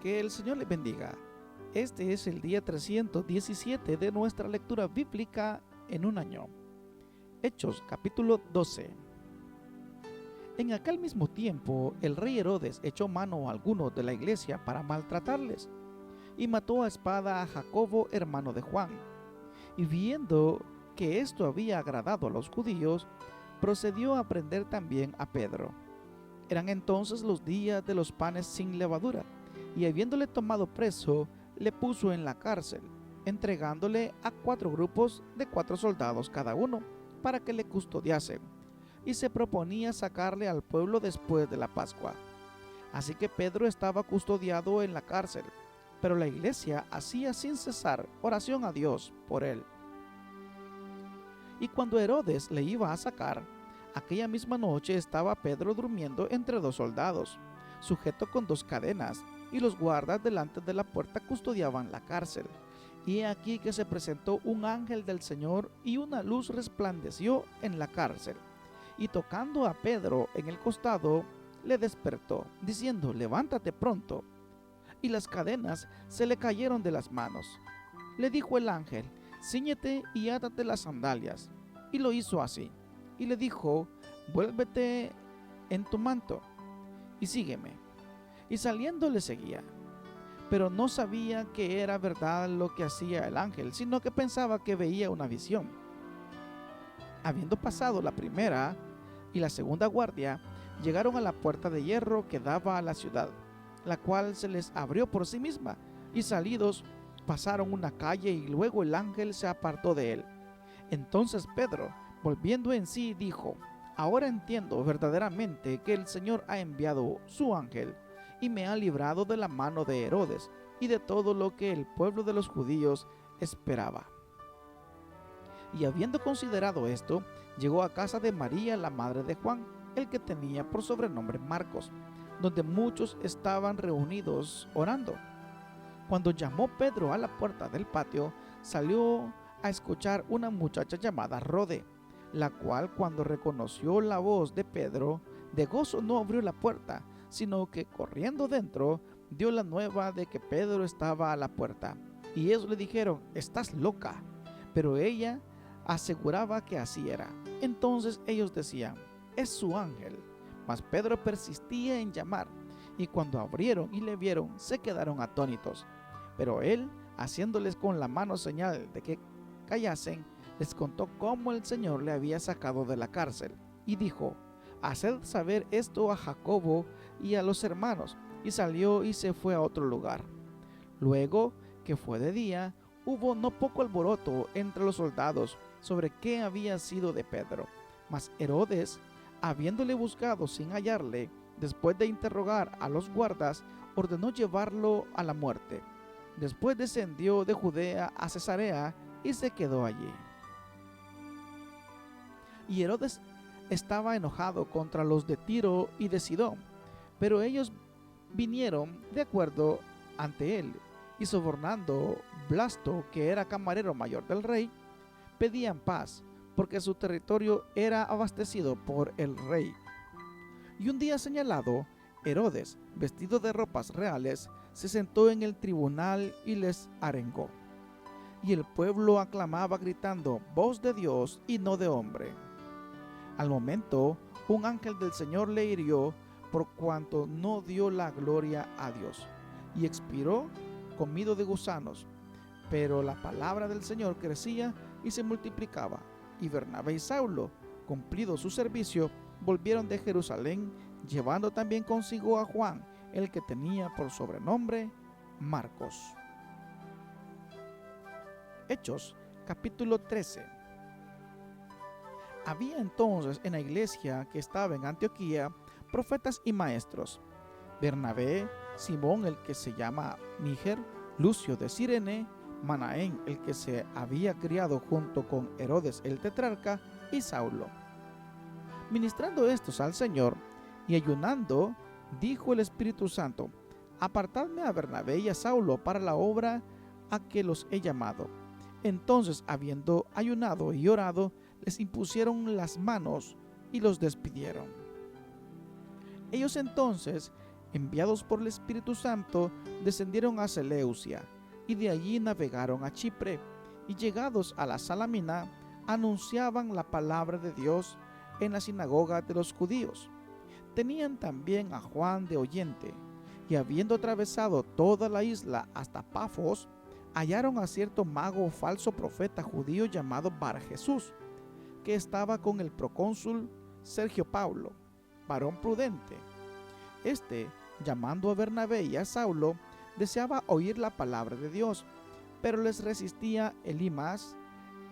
Que el Señor les bendiga. Este es el día 317 de nuestra lectura bíblica en un año. Hechos capítulo 12. En aquel mismo tiempo, el rey Herodes echó mano a algunos de la iglesia para maltratarles, y mató a espada a Jacobo, hermano de Juan. Y viendo que esto había agradado a los judíos, procedió a prender también a Pedro. Eran entonces los días de los panes sin levadura, y habiéndole tomado preso, le puso en la cárcel, entregándole a 4 grupos de 4 soldados cada uno, para que le custodiasen, y se proponía sacarle al pueblo después de la Pascua. Así que Pedro estaba custodiado en la cárcel, pero la iglesia hacía sin cesar oración a Dios por él. Y cuando Herodes le iba a sacar, aquella misma noche estaba Pedro durmiendo entre 2 soldados, sujeto con 2 cadenas, y los guardas delante de la puerta custodiaban la cárcel. Y he aquí que se presentó un ángel del Señor, y una luz resplandeció en la cárcel. Y tocando a Pedro en el costado, le despertó, diciendo: levántate pronto. Y las cadenas se le cayeron de las manos. Le dijo el ángel: cíñete y átate las sandalias. Y lo hizo así. Y le dijo: vuélvete en tu manto y sígueme. Y saliendo le seguía. Pero no sabía que era verdad lo que hacía el ángel, sino que pensaba que veía una visión. Habiendo pasado la primera y la segunda guardia, llegaron a la puerta de hierro que daba a la ciudad, la cual se les abrió por sí misma, y salidos pasaron una calle, y luego el ángel se apartó de él. Entonces Pedro, volviendo en sí, dijo: ahora entiendo verdaderamente que el Señor ha enviado su ángel, y me ha librado de la mano de Herodes, y de todo lo que el pueblo de los judíos esperaba. Y habiendo considerado esto, llegó a casa de María, la madre de Juan, el que tenía por sobrenombre Marcos, donde muchos estaban reunidos orando. Cuando llamó Pedro a la puerta del patio, salió a escuchar una muchacha llamada Rode, la cual, cuando reconoció la voz de Pedro, de gozo no abrió la puerta, sino que corriendo dentro dio la nueva de que Pedro estaba a la puerta. Y ellos le dijeron: estás loca. Pero ella aseguraba que así era. Entonces ellos decían: es su ángel. Mas Pedro persistía en llamar, y cuando abrieron y le vieron, se quedaron atónitos. Pero él, haciéndoles con la mano señal de que callasen, les contó cómo el Señor le había sacado de la cárcel, y dijo: haced saber esto a Jacobo y a los hermanos. Y salió y se fue a otro lugar. Luego que fue de día, hubo no poco alboroto entre los soldados sobre qué había sido de Pedro. Mas Herodes, habiéndole buscado sin hallarle, después de interrogar a los guardas, ordenó llevarlo a la muerte. Después descendió de Judea a Cesarea y se quedó allí. Y Herodes estaba enojado contra los de Tiro y de Sidón, pero ellos vinieron de acuerdo ante él, y sobornando Blasto, que era camarero mayor del rey, pedían paz, porque su territorio era abastecido por el rey. Y un día señalado, Herodes, vestido de ropas reales, se sentó en el tribunal y les arengó. Y el pueblo aclamaba gritando: voz de Dios y no de hombre. Al momento, un ángel del Señor le hirió, por cuanto no dio la gloria a Dios, y expiró comido de gusanos. Pero la palabra del Señor crecía y se multiplicaba. Y Bernabé y Saulo, cumplido su servicio, volvieron de Jerusalén, llevando también consigo a Juan, el que tenía por sobrenombre Marcos. Hechos capítulo 13. Había entonces en la iglesia que estaba en Antioquía profetas y maestros: Bernabé, Simón el que se llama Níger, Lucio de Cirene, Manaén el que se había criado junto con Herodes el tetrarca, y Saulo. Ministrando estos al Señor y ayunando, dijo el Espíritu Santo: apartadme a Bernabé y a Saulo para la obra a que los he llamado. Entonces, habiendo ayunado y orado, les impusieron las manos y los despidieron. Ellos entonces, enviados por el Espíritu Santo, descendieron a Seleucia, y de allí navegaron a Chipre, y llegados a la Salamina, anunciaban la palabra de Dios en la sinagoga de los judíos. Tenían también a Juan de oyente, y habiendo atravesado toda la isla hasta Pafos, hallaron a cierto mago o falso profeta judío llamado Bar Jesús, que estaba con el procónsul Sergio Paulo, varón prudente. Este, llamando a Bernabé y a Saulo, deseaba oír la palabra de Dios, pero les resistía Elimas,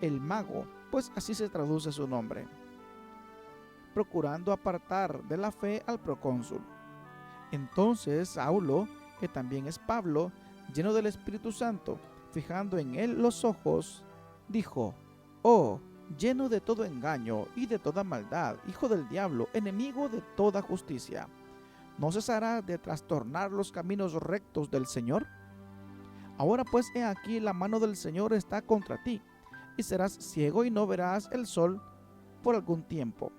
el mago, pues así se traduce su nombre, procurando apartar de la fe al procónsul. Entonces Saulo, que también es Pablo, lleno del Espíritu Santo, fijando en él los ojos, dijo: «Oh, lleno de todo engaño y de toda maldad, hijo del diablo, enemigo de toda justicia, ¿no cesará de trastornar los caminos rectos del Señor? Ahora pues he aquí la mano del Señor está contra ti, y serás ciego y no verás el sol por algún tiempo».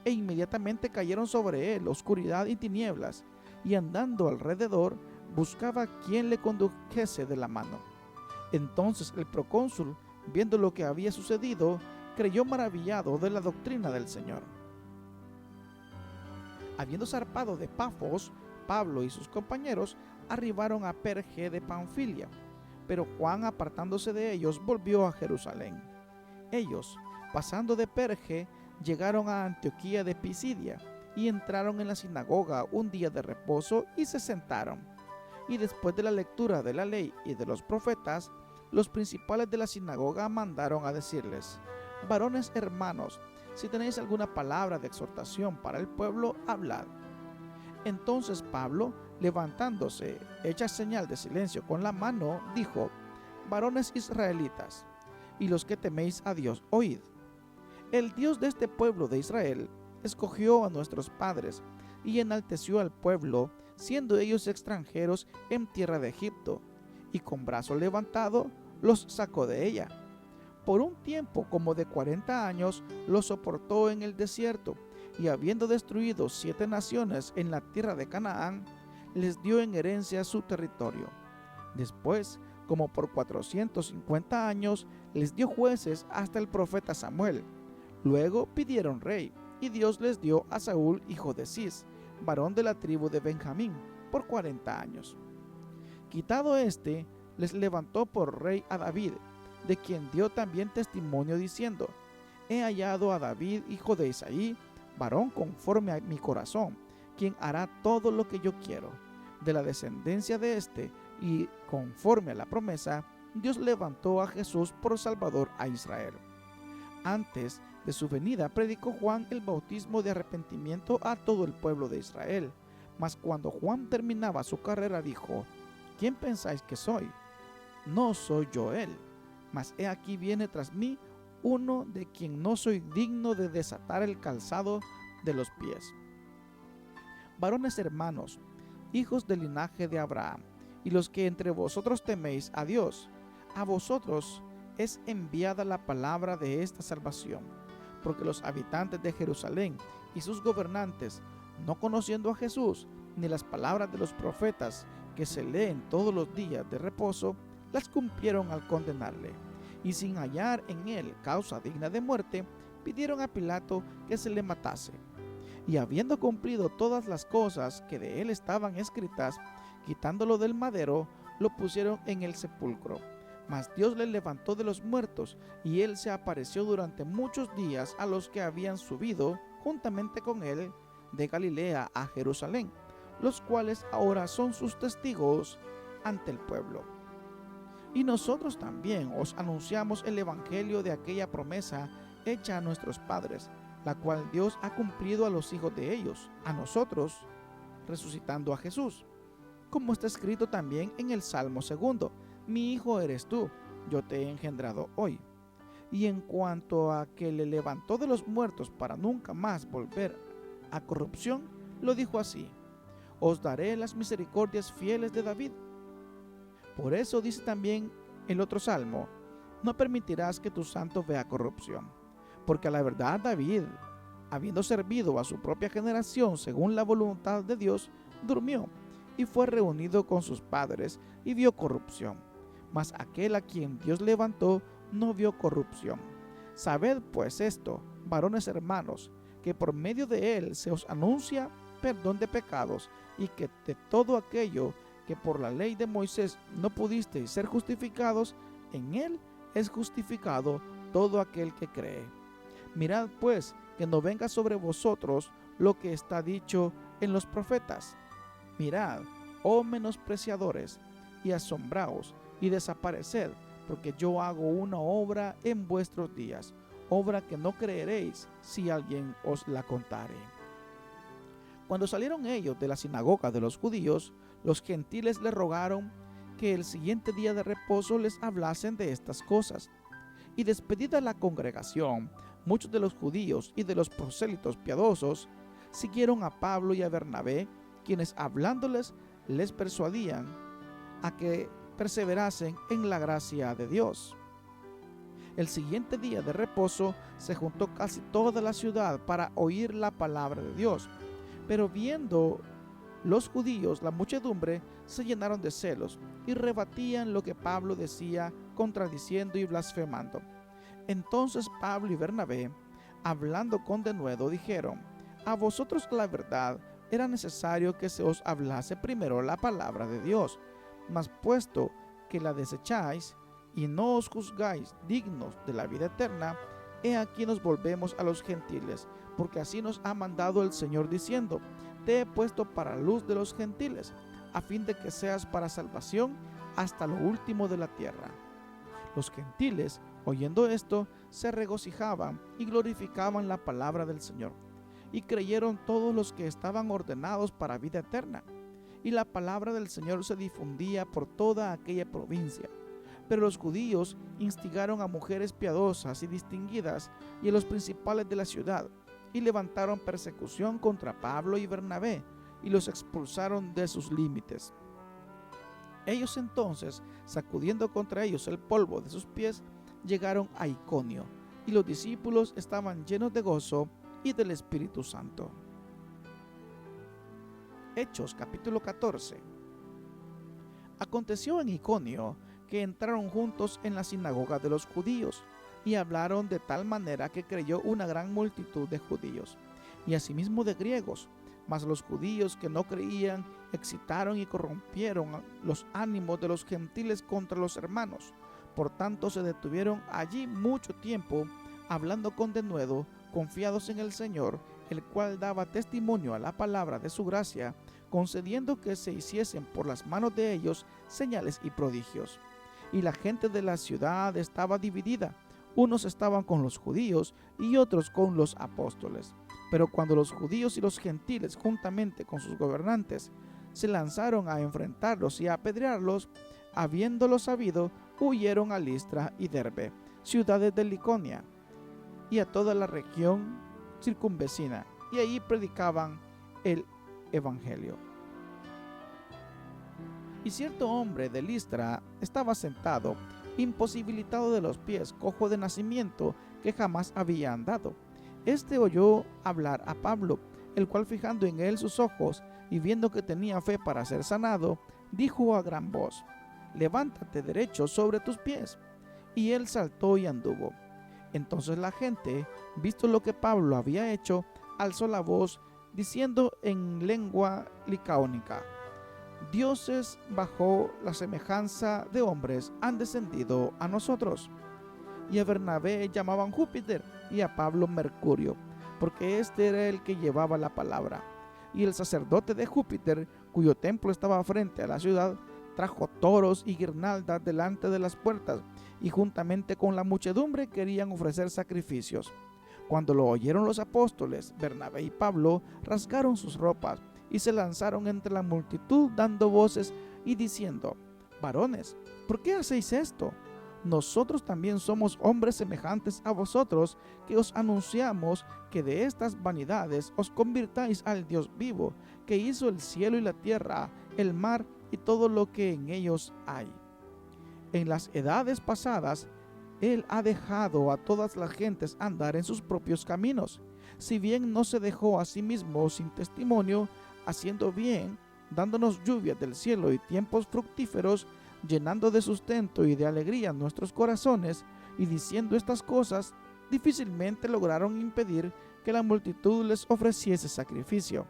E inmediatamente cayeron sobre él oscuridad y tinieblas, y andando alrededor buscaba quien le condujese de la mano. Entonces el procónsul, viendo lo que había sucedido, creyó maravillado de la doctrina del Señor. Habiendo zarpado de Pafos, Pablo y sus compañeros arribaron a Perge de Panfilia, pero Juan, apartándose de ellos, volvió a Jerusalén. Ellos, pasando de Perge, llegaron a Antioquía de Pisidia, y entraron en la sinagoga un día de reposo y se sentaron. Y después de la lectura de la ley y de los profetas, los principales de la sinagoga mandaron a decirles: «Varones hermanos, si tenéis alguna palabra de exhortación para el pueblo, hablad». Entonces Pablo, levantándose, hecha señal de silencio con la mano, dijo: «Varones israelitas, y los que teméis a Dios, oíd. El Dios de este pueblo de Israel escogió a nuestros padres y enalteció al pueblo, siendo ellos extranjeros en tierra de Egipto, y con brazo levantado los sacó de ella. Por un tiempo como de 40 años los soportó en el desierto, y habiendo destruido 7 naciones en la tierra de Canaán, les dio en herencia su territorio. Después, como por 450 años, les dio jueces hasta el profeta Samuel. Luego pidieron rey, y Dios les dio a Saúl, hijo de Cis, varón de la tribu de Benjamín, por 40 años. Quitado éste, les levantó por rey a David, de quien dio también testimonio diciendo: «He hallado a David, hijo de Isaí, varón conforme a mi corazón, quien hará todo lo que yo quiero». De la descendencia de éste, y conforme a la promesa, Dios levantó a Jesús por Salvador a Israel. Antes de su venida predicó Juan el bautismo de arrepentimiento a todo el pueblo de Israel. Mas cuando Juan terminaba su carrera dijo: «¿Quién pensáis que soy? No soy yo él, mas he aquí viene tras mí uno de quien no soy digno de desatar el calzado de los pies». Varones hermanos, hijos del linaje de Abraham, y los que entre vosotros teméis a Dios, a vosotros es enviada la palabra de esta salvación, porque los habitantes de Jerusalén y sus gobernantes, no conociendo a Jesús, ni las palabras de los profetas que se leen todos los días de reposo, las cumplieron al condenarle, y sin hallar en él causa digna de muerte, pidieron a Pilato que se le matase. Y habiendo cumplido todas las cosas que de él estaban escritas, quitándolo del madero, lo pusieron en el sepulcro. Mas Dios le levantó de los muertos, y él se apareció durante muchos días a los que habían subido juntamente con él de Galilea a Jerusalén, los cuales ahora son sus testigos ante el pueblo. Y nosotros también os anunciamos el evangelio de aquella promesa hecha a nuestros padres, la cual Dios ha cumplido a los hijos de ellos, a nosotros, resucitando a Jesús, como está escrito también en el Salmo 2: «Mi hijo eres tú, yo te he engendrado hoy». Y en cuanto a que le levantó de los muertos para nunca más volver a corrupción, lo dijo así: «Os daré las misericordias fieles de David». Por eso dice también el otro salmo: «No permitirás que tu santo vea corrupción». Porque a la verdad David, habiendo servido a su propia generación según la voluntad de Dios, durmió y fue reunido con sus padres y vio corrupción. Mas aquel a quien Dios levantó no vio corrupción. Sabed pues esto, varones hermanos, que por medio de él se os anuncia perdón de pecados, y que de todo aquello que por la ley de Moisés no pudisteis ser justificados, en él es justificado todo aquel que cree. Mirad pues que no venga sobre vosotros lo que está dicho en los profetas. Mirad, oh menospreciadores, y asombraos, y desapareced, porque yo hago una obra en vuestros días, obra que no creeréis si alguien os la contare. Cuando salieron ellos de la sinagoga de los judíos, los gentiles le rogaron que el siguiente día de reposo les hablasen de estas cosas. Y despedida la congregación, muchos de los judíos y de los prosélitos piadosos siguieron a Pablo y a Bernabé, quienes hablándoles les persuadían a que perseverasen en la gracia de Dios. El siguiente día de reposo se juntó casi toda la ciudad para oír la palabra de Dios. Pero viendo los judíos la muchedumbre, se llenaron de celos y rebatían lo que Pablo decía, contradiciendo y blasfemando. Entonces Pablo y Bernabé, hablando con denuedo, dijeron: a vosotros la verdad era necesario que se os hablase primero la palabra de Dios, mas puesto que la desecháis y no os juzgáis dignos de la vida eterna, he aquí nos volvemos a los gentiles, porque así nos ha mandado el Señor diciendo: te he puesto para luz de los gentiles, a fin de que seas para salvación hasta lo último de la tierra. Los gentiles, oyendo esto, se regocijaban y glorificaban la palabra del Señor, y creyeron todos los que estaban ordenados para vida eterna. Y la palabra del Señor se difundía por toda aquella provincia. Pero los judíos instigaron a mujeres piadosas y distinguidas y a los principales de la ciudad, y levantaron persecución contra Pablo y Bernabé, y los expulsaron de sus límites. Ellos entonces, sacudiendo contra ellos el polvo de sus pies, llegaron a Iconio, y los discípulos estaban llenos de gozo y del Espíritu Santo. Hechos capítulo 14. Aconteció en Iconio que entraron juntos en la sinagoga de los judíos, y hablaron de tal manera que creyó una gran multitud de judíos, y asimismo de griegos. Mas los judíos que no creían excitaron y corrompieron los ánimos de los gentiles contra los hermanos. Por tanto se detuvieron allí mucho tiempo, hablando con denuedo, confiados en el Señor, el cual daba testimonio a la palabra de su gracia, concediendo que se hiciesen por las manos de ellos señales y prodigios. Y la gente de la ciudad estaba dividida. Unos estaban con los judíos y otros con los apóstoles. Pero cuando los judíos y los gentiles, juntamente con sus gobernantes, se lanzaron a enfrentarlos y a apedrearlos, habiéndolo sabido, huyeron a Listra y Derbe, ciudades de Liconia, y a toda la región circunvecina, y allí predicaban el evangelio. Y cierto hombre de Listra estaba sentado, imposibilitado de los pies, cojo de nacimiento, que jamás había andado. Este oyó hablar a Pablo, el cual, fijando en él sus ojos y viendo que tenía fe para ser sanado, dijo a gran voz: levántate derecho sobre tus pies. Y él saltó y anduvo. Entonces la gente, visto lo que Pablo había hecho, alzó la voz, diciendo en lengua licaónica: dioses bajo la semejanza de hombres han descendido a nosotros. Y a Bernabé llamaban Júpiter y a Pablo Mercurio, porque este era el que llevaba la palabra. Y el sacerdote de Júpiter, cuyo templo estaba frente a la ciudad, trajo toros y guirnaldas delante de las puertas, y juntamente con la muchedumbre querían ofrecer sacrificios. Cuando lo oyeron los apóstoles, Bernabé y Pablo rasgaron sus ropas y se lanzaron entre la multitud dando voces y diciendo: varones, ¿por qué hacéis esto? Nosotros también somos hombres semejantes a vosotros, que os anunciamos que de estas vanidades os convirtáis al Dios vivo, que hizo el cielo y la tierra, el mar y todo lo que en ellos hay. En las edades pasadas, Él ha dejado a todas las gentes andar en sus propios caminos, si bien no se dejó a sí mismo sin testimonio, haciendo bien dándonos lluvias del cielo y tiempos fructíferos, llenando de sustento y de alegría nuestros corazones, y diciendo estas cosas, difícilmente lograron impedir que la multitud les ofreciese sacrificio.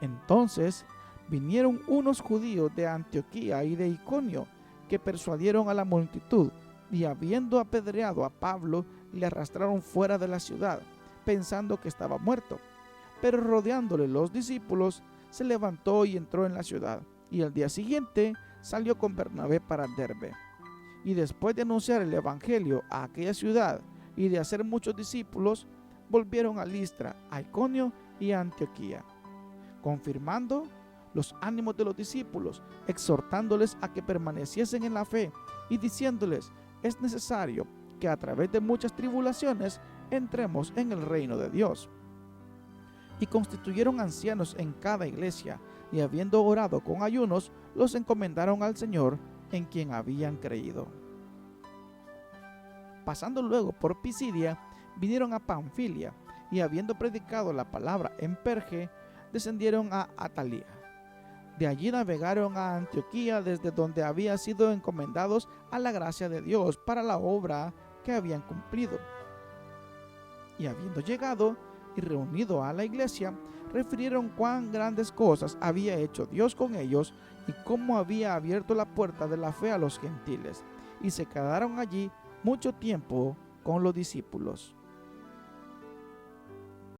Entonces vinieron unos judíos de Antioquía y de Iconio, que persuadieron a la multitud, y habiendo apedreado a Pablo, le arrastraron fuera de la ciudad, pensando que estaba muerto. Pero rodeándole los discípulos, se levantó y entró en la ciudad, y al día siguiente salió con Bernabé para Derbe. Y después de anunciar el evangelio a aquella ciudad y de hacer muchos discípulos, volvieron a Listra, a Iconio y a Antioquía, confirmando los ánimos de los discípulos, exhortándoles a que permaneciesen en la fe y diciéndoles: es necesario que a través de muchas tribulaciones entremos en el reino de Dios. Y constituyeron ancianos en cada iglesia, y habiendo orado con ayunos, los encomendaron al Señor en quien habían creído. Pasando luego por Pisidia, vinieron a Panfilia, y habiendo predicado la palabra en Perge, descendieron a Atalía. De allí navegaron a Antioquía, desde donde habían sido encomendados a la gracia de Dios para la obra que habían cumplido. Y habiendo llegado y reunido a la iglesia, refirieron cuán grandes cosas había hecho Dios con ellos y cómo había abierto la puerta de la fe a los gentiles. Y se quedaron allí mucho tiempo con los discípulos.